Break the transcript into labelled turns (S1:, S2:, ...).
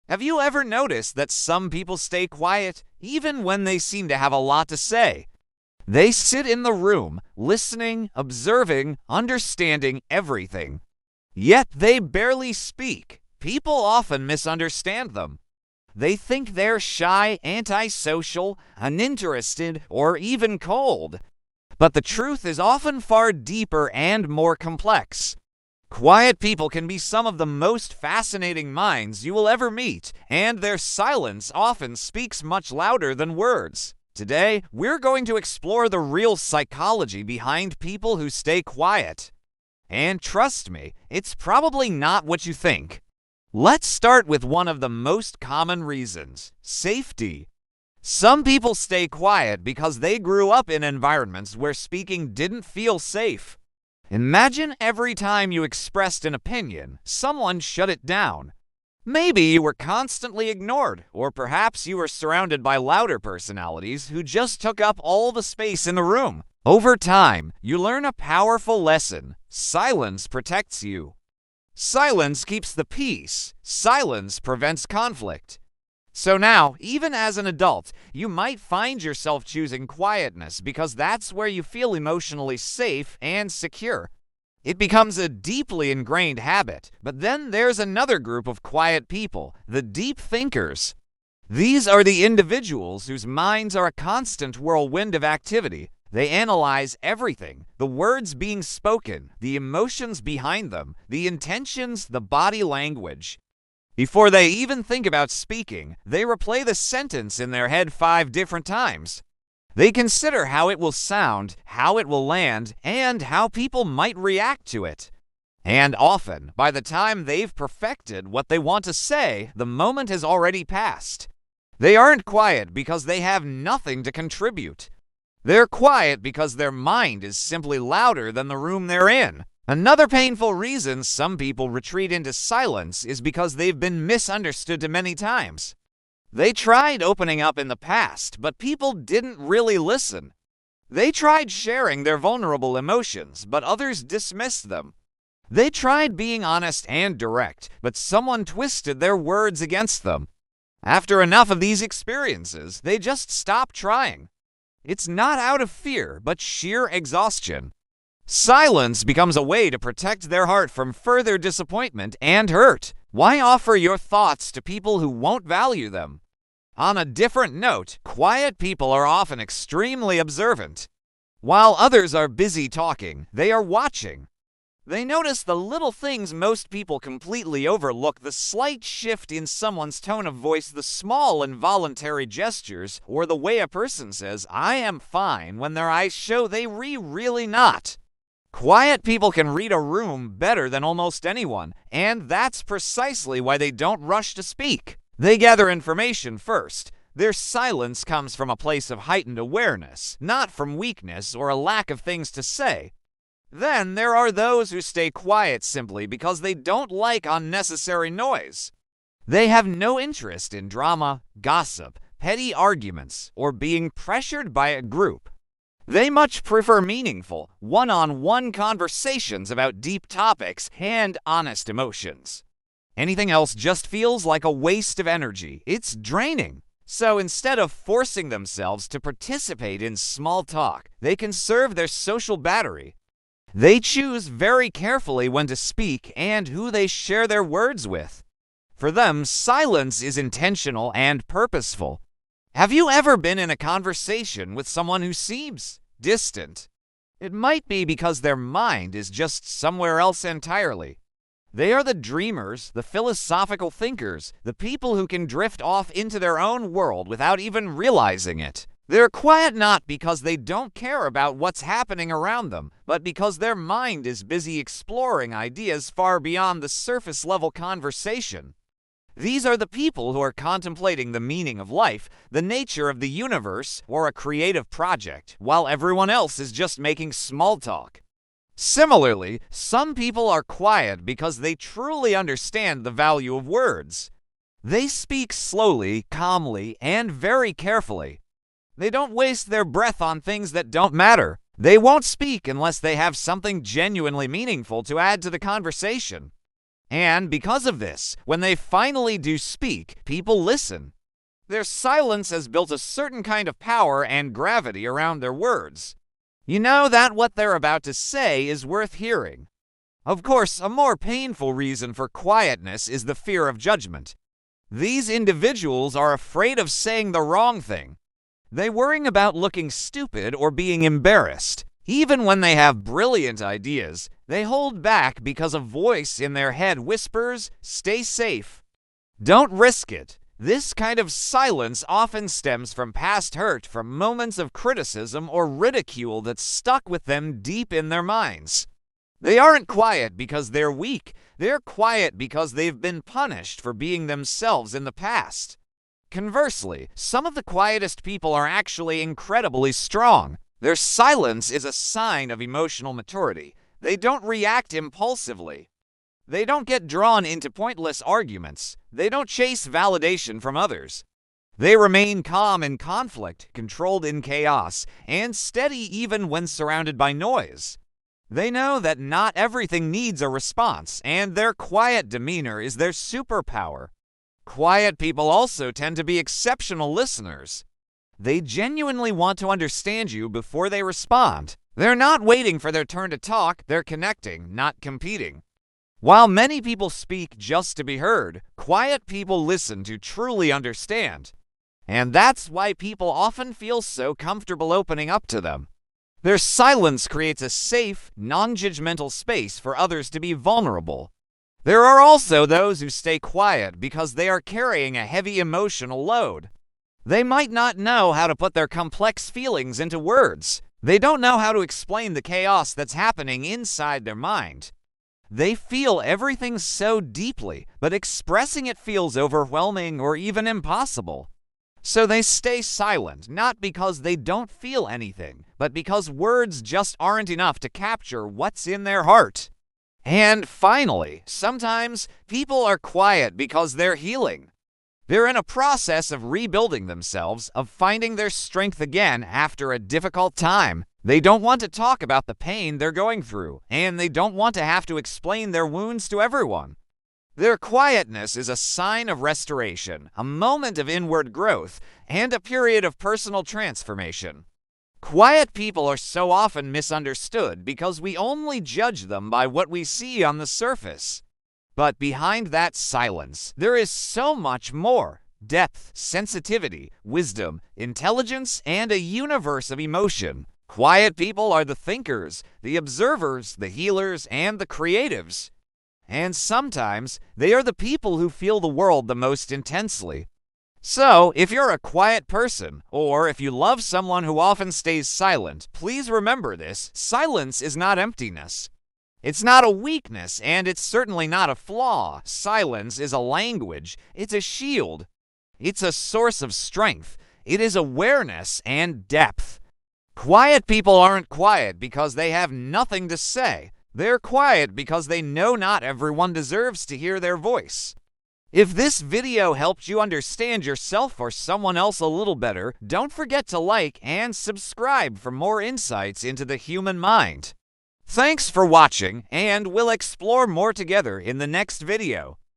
S1: Have you ever noticed that some people stay quiet even when they seem to have a lot to say? They sit in the room, listening, observing, understanding everything. Yet they barely speak. People often misunderstand them. They think they're shy, antisocial, uninterested, or even cold. But the truth is often far deeper and more complex. Quiet people can be some of the most fascinating minds you will ever meet, and their silence often speaks much louder than words. Today, we're going to explore the real psychology behind people who stay quiet. And trust me, it's probably not what you think. Let's start with one of the most common reasons: safety. Some people stay quiet because they grew up in environments where speaking didn't feel safe. Imagine every time you expressed an opinion, someone shut it down. Maybe you were constantly ignored, or perhaps you were surrounded by louder personalities who just took up all the space in the room. Over time, you learn a powerful lesson: silence protects you. Silence keeps the peace. Silence prevents conflict. So now, even as an adult, you might find yourself choosing quietness because that's where you feel emotionally safe and secure. It becomes a deeply ingrained habit. But then there's another group of quiet people, the deep thinkers. These are the individuals whose minds are a constant whirlwind of activity. They analyze everything: the words being spoken, the emotions behind them, the intentions, the body language. Before they even think about speaking, they replay the sentence in their head 5 different times. They consider how it will sound, how it will land, and how people might react to it. And often, by the time they've perfected what they want to say, the moment has already passed. They aren't quiet because they have nothing to contribute. They're quiet because their mind is simply louder than the room they're in. Another painful reason some people retreat into silence is because they've been misunderstood too many times. They tried opening up in the past, but people didn't really listen. They tried sharing their vulnerable emotions, but others dismissed them. They tried being honest and direct, but someone twisted their words against them. After enough of these experiences, they just stopped trying. It's not out of fear, but sheer exhaustion. Silence becomes a way to protect their heart from further disappointment and hurt. Why offer your thoughts to people who won't value them? On a different note, quiet people are often extremely observant. While others are busy talking, they are watching. They notice the little things most people completely overlook: the slight shift in someone's tone of voice, the small involuntary gestures, or the way a person says, "I am fine," when their eyes show they really not. Quiet people can read a room better than almost anyone, and that's precisely why they don't rush to speak. They gather information first. Their silence comes from a place of heightened awareness, not from weakness or a lack of things to say. Then there are those who stay quiet simply because they don't like unnecessary noise. They have no interest in drama, gossip, petty arguments, or being pressured by a group. They much prefer meaningful, one-on-one conversations about deep topics and honest emotions. Anything else just feels like a waste of energy. It's draining. So instead of forcing themselves to participate in small talk, they conserve their social battery. They choose very carefully when to speak and who they share their words with. For them, silence is intentional and purposeful. Have you ever been in a conversation with someone who seems distant? It might be because their mind is just somewhere else entirely. They are the dreamers, the philosophical thinkers, the people who can drift off into their own world without even realizing it. They're quiet not because they don't care about what's happening around them, but because their mind is busy exploring ideas far beyond the surface-level conversation. These are the people who are contemplating the meaning of life, the nature of the universe, or a creative project, while everyone else is just making small talk. Similarly, some people are quiet because they truly understand the value of words. They speak slowly, calmly, and very carefully. They don't waste their breath on things that don't matter. They won't speak unless they have something genuinely meaningful to add to the conversation. And because of this, when they finally do speak, people listen. Their silence has built a certain kind of power and gravity around their words. You know that what they're about to say is worth hearing. Of course, a more painful reason for quietness is the fear of judgment. These individuals are afraid of saying the wrong thing. They worry about looking stupid or being embarrassed. Even when they have brilliant ideas, they hold back because a voice in their head whispers, "Stay safe. Don't risk it." This kind of silence often stems from past hurt, from moments of criticism or ridicule that stuck with them deep in their minds. They aren't quiet because they're weak. They're quiet because they've been punished for being themselves in the past. Conversely, some of the quietest people are actually incredibly strong. Their silence is a sign of emotional maturity. They don't react impulsively. They don't get drawn into pointless arguments. They don't chase validation from others. They remain calm in conflict, controlled in chaos, and steady even when surrounded by noise. They know that not everything needs a response, and their quiet demeanor is their superpower. Quiet people also tend to be exceptional listeners. They genuinely want to understand you before they respond. They're not waiting for their turn to talk, they're connecting, not competing. While many people speak just to be heard, quiet people listen to truly understand. And that's why people often feel so comfortable opening up to them. Their silence creates a safe, non-judgmental space for others to be vulnerable. There are also those who stay quiet because they are carrying a heavy emotional load. They might not know how to put their complex feelings into words. They don't know how to explain the chaos that's happening inside their mind. They feel everything so deeply, but expressing it feels overwhelming or even impossible. So they stay silent, not because they don't feel anything, but because words just aren't enough to capture what's in their heart. And finally, sometimes people are quiet because they're healing. They're in a process of rebuilding themselves, of finding their strength again after a difficult time. They don't want to talk about the pain they're going through, and they don't want to have to explain their wounds to everyone. Their quietness is a sign of restoration, a moment of inward growth, and a period of personal transformation. Quiet people are so often misunderstood because we only judge them by what we see on the surface. But behind that silence, there is so much more: depth, sensitivity, wisdom, intelligence, and a universe of emotion. Quiet people are the thinkers, the observers, the healers, and the creatives. And sometimes they are the people who feel the world the most intensely. So, if you're a quiet person, or if you love someone who often stays silent, please remember this: silence is not emptiness. It's not a weakness, and it's certainly not a flaw. Silence is a language. It's a shield. It's a source of strength. It is awareness and depth. Quiet people aren't quiet because they have nothing to say. They're quiet because they know not everyone deserves to hear their voice. If this video helped you understand yourself or someone else a little better, don't forget to like and subscribe for more insights into the human mind. Thanks for watching, and we'll explore more together in the next video.